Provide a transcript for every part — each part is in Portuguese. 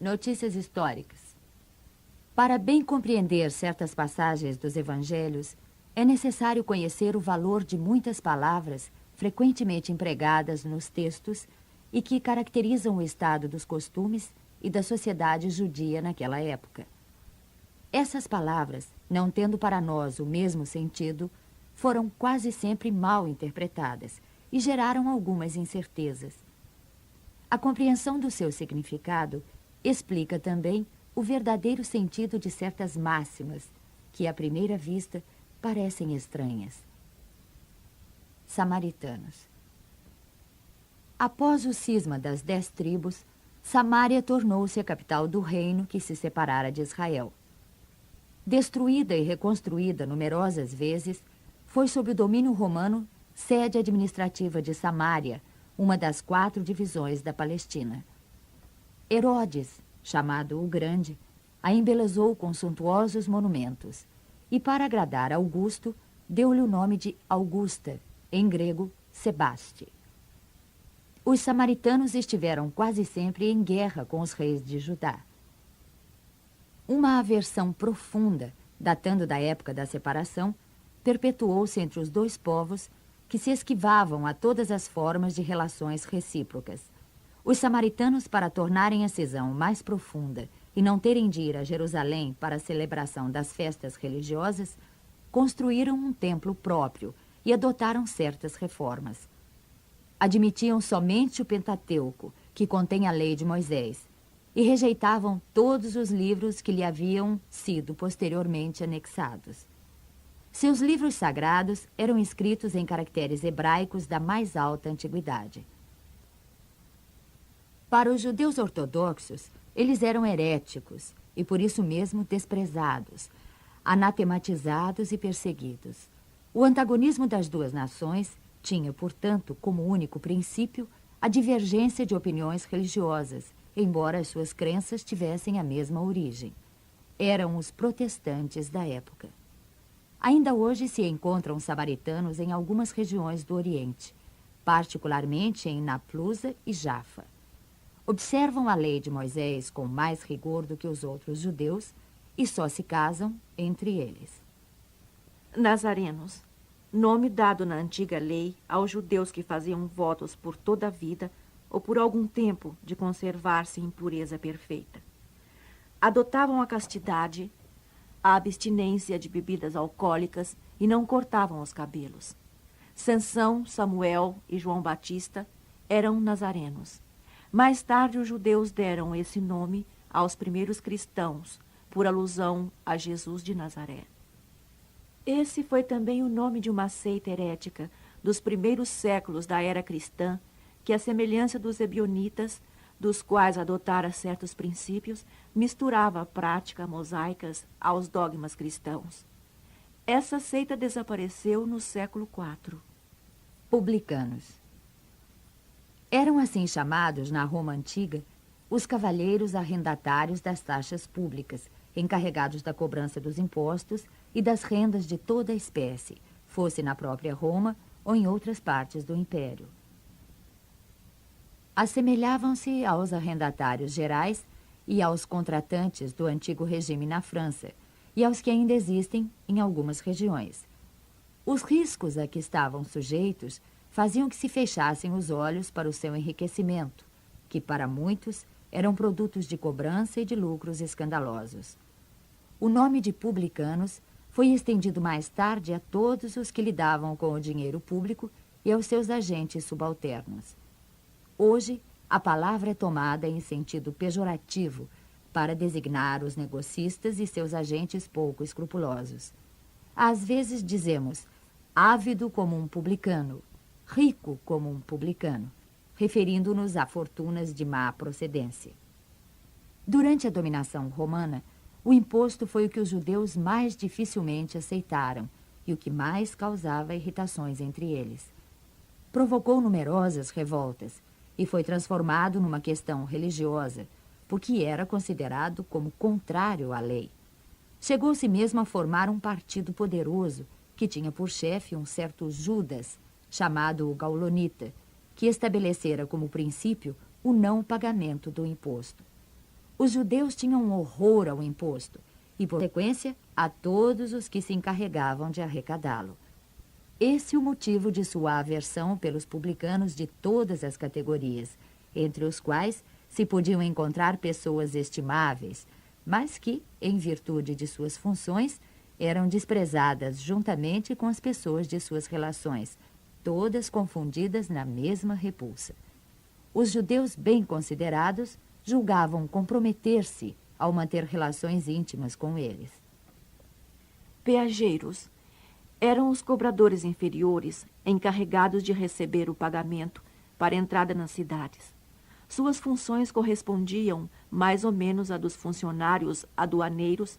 Notícias históricas. Para bem compreender certas passagens dos evangelhos, é necessário conhecer o valor de muitas palavras frequentemente empregadas nos textos e que caracterizam o estado dos costumes e da sociedade judia naquela época. Essas palavras, não tendo para nós o mesmo sentido, foram quase sempre mal interpretadas e geraram algumas incertezas. A compreensão do seu significado explica também o verdadeiro sentido de certas máximas que, à primeira vista, parecem estranhas. Samaritanos. Após o cisma das 10 tribos, Samaria tornou-se a capital do reino que se separara de Israel. Destruída e reconstruída numerosas vezes, foi sob o domínio romano sede administrativa de Samária, uma das 4 divisões da Palestina. Herodes, chamado o Grande, a embelezou com suntuosos monumentos e, para agradar Augusto, deu-lhe o nome de Augusta, em grego, Sebaste. Os samaritanos estiveram quase sempre em guerra com os reis de Judá. Uma aversão profunda, datando da época da separação, perpetuou-se entre os dois povos que se esquivavam a todas as formas de relações recíprocas. Os samaritanos, para tornarem a cisão mais profunda e não terem de ir a Jerusalém para a celebração das festas religiosas, construíram um templo próprio e adotaram certas reformas. Admitiam somente o Pentateuco, que contém a lei de Moisés, e rejeitavam todos os livros que lhe haviam sido posteriormente anexados. Seus livros sagrados eram escritos em caracteres hebraicos da mais alta antiguidade. Para os judeus ortodoxos, eles eram heréticos e por isso mesmo desprezados, anatematizados e perseguidos. O antagonismo das duas nações tinha, portanto, como único princípio a divergência de opiniões religiosas, embora as suas crenças tivessem a mesma origem. Eram os protestantes da época. Ainda hoje se encontram samaritanos em algumas regiões do Oriente, particularmente em Naplusa e Jafa. Observam a lei de Moisés com mais rigor do que os outros judeus e só se casam entre eles. Nazarenos, nome dado na antiga lei aos judeus que faziam votos por toda a vida ou por algum tempo de conservar-se em pureza perfeita. Adotavam a castidade, a abstinência de bebidas alcoólicas e não cortavam os cabelos. Sansão, Samuel e João Batista eram nazarenos. Mais tarde, os judeus deram esse nome aos primeiros cristãos, por alusão a Jesus de Nazaré. Esse foi também o nome de uma seita herética dos primeiros séculos da era cristã, que, à semelhança dos ebionitas, dos quais adotara certos princípios, misturava a prática mosaicas aos dogmas cristãos. Essa seita desapareceu no século IV. Publicanos. Eram assim chamados, na Roma antiga, os cavalheiros arrendatários das taxas públicas, encarregados da cobrança dos impostos e das rendas de toda a espécie, fosse na própria Roma ou em outras partes do Império. Assemelhavam-se aos arrendatários gerais e aos contratantes do antigo regime na França, e aos que ainda existem em algumas regiões. Os riscos a que estavam sujeitos faziam que se fechassem os olhos para o seu enriquecimento, que para muitos eram produtos de cobrança e de lucros escandalosos. O nome de publicanos foi estendido mais tarde a todos os que lidavam com o dinheiro público e aos seus agentes subalternos. Hoje, a palavra é tomada em sentido pejorativo para designar os negocistas e seus agentes pouco escrupulosos. Às vezes dizemos ávido como um publicano, rico como um publicano, referindo-nos a fortunas de má procedência. Durante a dominação romana, o imposto foi o que os judeus mais dificilmente aceitaram e o que mais causava irritações entre eles. Provocou numerosas revoltas e foi transformado numa questão religiosa, porque era considerado como contrário à lei. Chegou-se mesmo a formar um partido poderoso que tinha por chefe um certo Judas, chamado o Gaulonita, que estabelecera como princípio o não pagamento do imposto. Os judeus tinham horror ao imposto e, por consequência, a todos os que se encarregavam de arrecadá-lo. Esse é o motivo de sua aversão pelos publicanos de todas as categorias, entre os quais se podiam encontrar pessoas estimáveis, mas que, em virtude de suas funções, eram desprezadas juntamente com as pessoas de suas relações, todas confundidas na mesma repulsa. Os judeus bem considerados julgavam comprometer-se ao manter relações íntimas com eles. Peageiros eram os cobradores inferiores encarregados de receber o pagamento para entrada nas cidades. Suas funções correspondiam mais ou menos a dos funcionários aduaneiros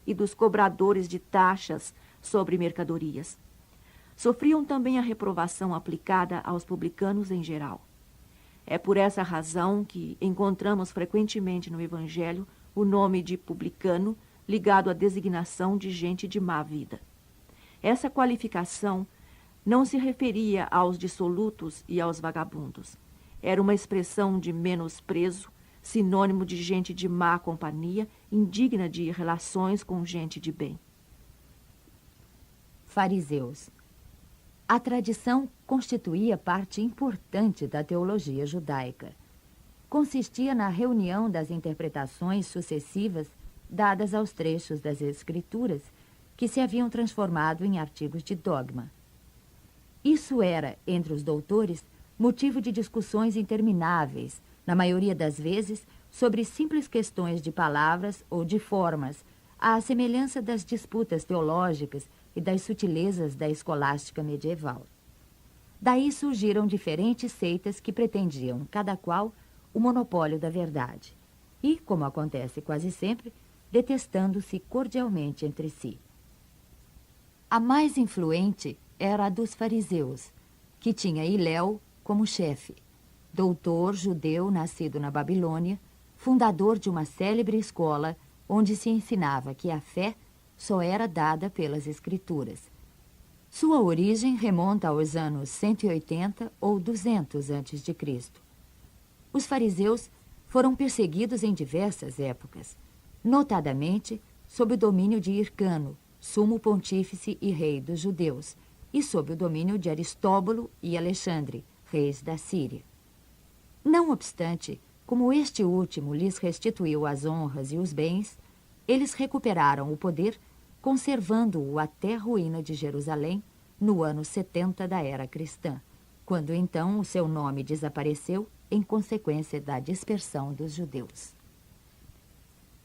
e dos cobradores de taxas sobre mercadorias. Sofriam também a reprovação aplicada aos publicanos em geral. É por essa razão que encontramos frequentemente no Evangelho o nome de publicano ligado à designação de gente de má vida. Essa qualificação não se referia aos dissolutos e aos vagabundos. Era uma expressão de menosprezo, sinônimo de gente de má companhia, indigna de relações com gente de bem. Fariseus. A tradição constituía parte importante da teologia judaica. Consistia na reunião das interpretações sucessivas dadas aos trechos das Escrituras que se haviam transformado em artigos de dogma. Isso era, entre os doutores, motivo de discussões intermináveis, na maioria das vezes, sobre simples questões de palavras ou de formas, à semelhança das disputas teológicas e das sutilezas da escolástica medieval. Daí surgiram diferentes seitas que pretendiam, cada qual, o monopólio da verdade, e, como acontece quase sempre, detestando-se cordialmente entre si. A mais influente era a dos fariseus, que tinha Hilel como chefe, doutor judeu nascido na Babilônia, fundador de uma célebre escola onde se ensinava que a fé só era dada pelas Escrituras. Sua origem remonta aos anos 180 ou 200 a.C. Os fariseus foram perseguidos em diversas épocas, notadamente sob o domínio de Hircano, sumo pontífice e rei dos judeus, e sob o domínio de Aristóbulo e Alexandre, reis da Síria. Não obstante, como este último lhes restituiu as honras e os bens, eles recuperaram o poder, conservando-o até a ruína de Jerusalém, no ano 70 da era cristã, quando então o seu nome desapareceu em consequência da dispersão dos judeus.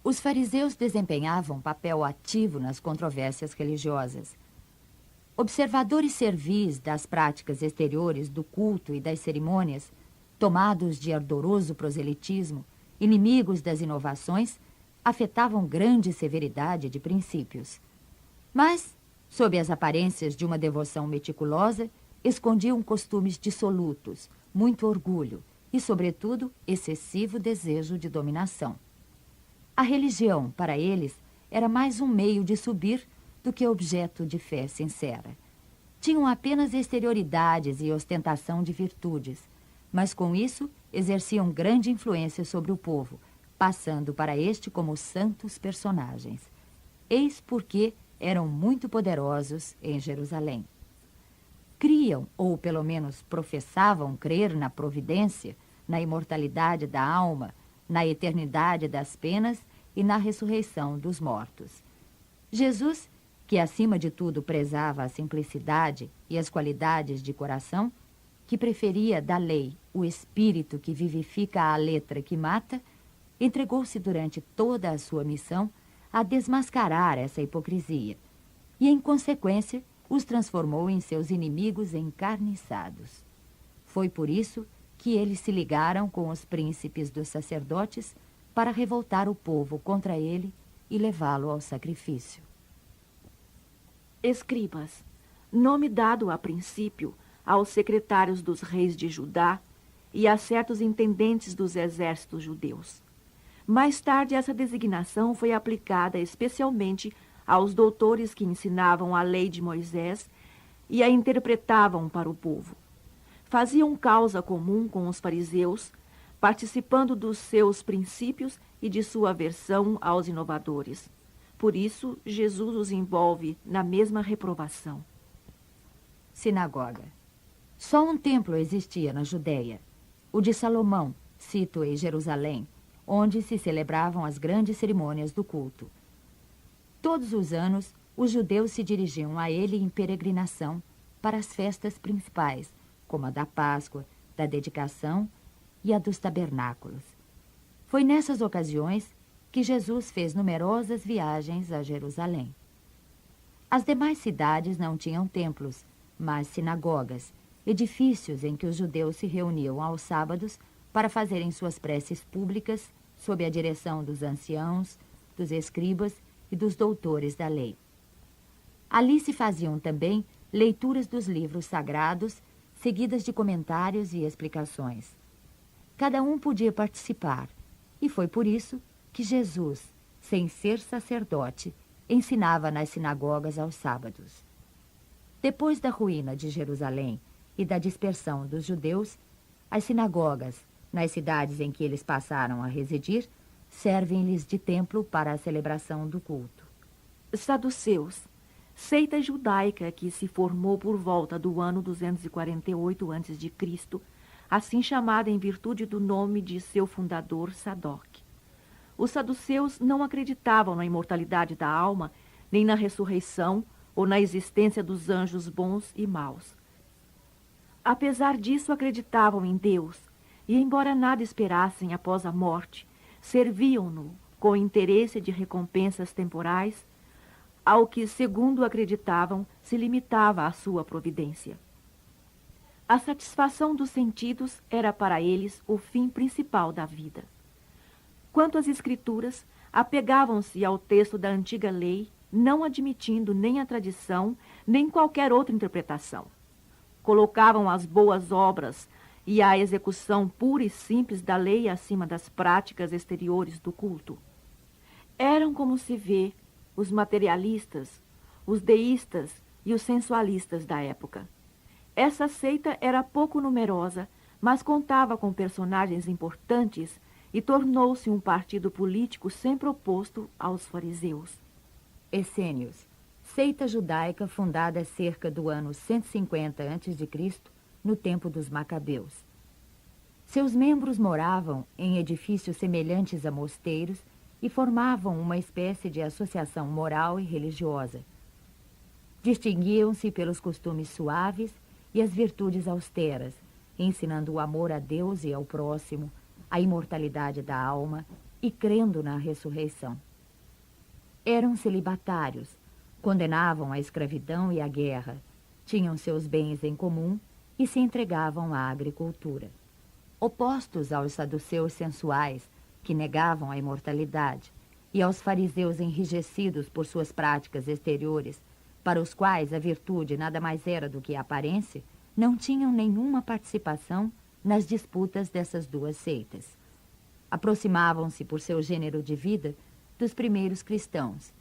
Os fariseus desempenhavam papel ativo nas controvérsias religiosas. Observadores servis das práticas exteriores do culto e das cerimônias, tomados de ardoroso proselitismo, inimigos das inovações, afetavam grande severidade de princípios. Mas, sob as aparências de uma devoção meticulosa, escondiam costumes dissolutos, muito orgulho e, sobretudo, excessivo desejo de dominação. A religião, para eles, era mais um meio de subir do que objeto de fé sincera. Tinham apenas exterioridades e ostentação de virtudes, mas com isso exerciam grande influência sobre o povo, passando para este como santos personagens. Eis porque eram muito poderosos em Jerusalém. Criam, ou pelo menos professavam crer na providência, na imortalidade da alma, na eternidade das penas e na ressurreição dos mortos. Jesus, que acima de tudo prezava a simplicidade e as qualidades de coração, que preferia da lei o espírito que vivifica à letra que mata, entregou-se durante toda a sua missão a desmascarar essa hipocrisia e, em consequência, os transformou em seus inimigos encarniçados. Foi por isso que eles se ligaram com os príncipes dos sacerdotes para revoltar o povo contra ele e levá-lo ao sacrifício. Escribas, nome dado a princípio aos secretários dos reis de Judá e a certos intendentes dos exércitos judeus. Mais tarde, essa designação foi aplicada especialmente aos doutores que ensinavam a lei de Moisés e a interpretavam para o povo. Faziam causa comum com os fariseus participando dos seus princípios e de sua aversão aos inovadores. Por isso, Jesus os envolve na mesma reprovação. Sinagoga. Só um templo existia na Judéia, o de Salomão, sito em Jerusalém, onde se celebravam as grandes cerimônias do culto. Todos os anos, os judeus se dirigiam a ele em peregrinação para as festas principais, como a da Páscoa, da Dedicação e a dos Tabernáculos. Foi nessas ocasiões que Jesus fez numerosas viagens a Jerusalém. As demais cidades não tinham templos, mas sinagogas, edifícios em que os judeus se reuniam aos sábados para fazerem suas preces públicas sob a direção dos anciãos, dos escribas e dos doutores da lei. Ali se faziam também leituras dos livros sagrados, seguidas de comentários e explicações. Cada um podia participar, e foi por isso que Jesus, sem ser sacerdote, ensinava nas sinagogas aos sábados. Depois da ruína de Jerusalém e da dispersão dos judeus, as sinagogas, nas cidades em que eles passaram a residir, servem-lhes de templo para a celebração do culto. Saduceus, seita judaica que se formou por volta do ano 248 a.C., assim chamada em virtude do nome de seu fundador, Sadoc. Os saduceus não acreditavam na imortalidade da alma, nem na ressurreição ou na existência dos anjos bons e maus. Apesar disso, acreditavam em Deus, e embora nada esperassem após a morte, serviam-no com interesse de recompensas temporais, ao que, segundo acreditavam, se limitava a sua providência. A satisfação dos sentidos era para eles o fim principal da vida. Quanto às escrituras, apegavam-se ao texto da antiga lei, não admitindo nem a tradição, nem qualquer outra interpretação. Colocavam as boas obras e a execução pura e simples da lei acima das práticas exteriores do culto. Eram, como se vê, os materialistas, os deístas e os sensualistas da época. Essa seita era pouco numerosa, mas contava com personagens importantes e tornou-se um partido político sempre oposto aos fariseus. Essênios, seita judaica fundada cerca do ano 150 a.C., no tempo dos Macabeus. Seus membros moravam em edifícios semelhantes a mosteiros e formavam uma espécie de associação moral e religiosa. Distinguiam-se pelos costumes suaves e as virtudes austeras, ensinando o amor a Deus e ao próximo, a imortalidade da alma e crendo na ressurreição. Eram celibatários, condenavam a escravidão e a guerra, tinham seus bens em comum e se entregavam à agricultura. Opostos aos saduceus sensuais, que negavam a imortalidade, e aos fariseus enrijecidos por suas práticas exteriores, para os quais a virtude nada mais era do que a aparência, não tinham nenhuma participação nas disputas dessas duas seitas. Aproximavam-se por seu gênero de vida dos primeiros cristãos,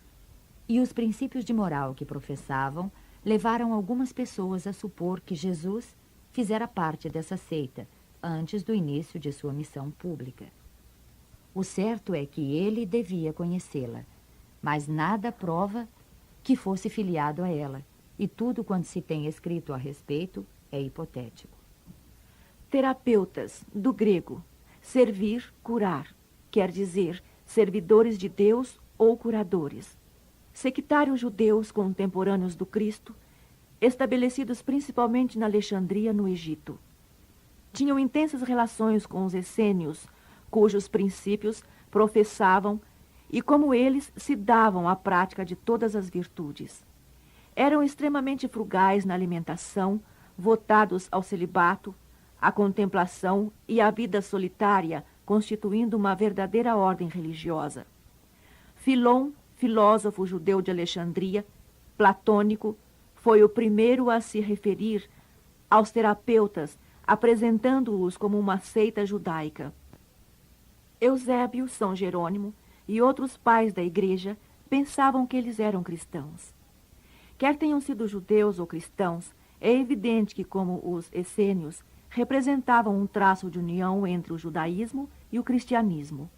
e os princípios de moral que professavam levaram algumas pessoas a supor que Jesus fizera parte dessa seita antes do início de sua missão pública. O certo é que ele devia conhecê-la, mas nada prova que fosse filiado a ela, e tudo quanto se tem escrito a respeito é hipotético. Terapeutas, do grego, servir, curar, quer dizer, servidores de Deus ou curadores. Sectários judeus contemporâneos do Cristo, estabelecidos principalmente na Alexandria, no Egito. Tinham intensas relações com os essênios, cujos princípios professavam e, como eles, se davam à prática de todas as virtudes. Eram extremamente frugais na alimentação, votados ao celibato, à contemplação e à vida solitária, constituindo uma verdadeira ordem religiosa. Filon, filósofo judeu de Alexandria, platônico, foi o primeiro a se referir aos terapeutas, apresentando-os como uma seita judaica. Eusébio, São Jerônimo e outros pais da igreja pensavam que eles eram cristãos. Quer tenham sido judeus ou cristãos, é evidente que, como os essênios, representavam um traço de união entre o judaísmo e o cristianismo.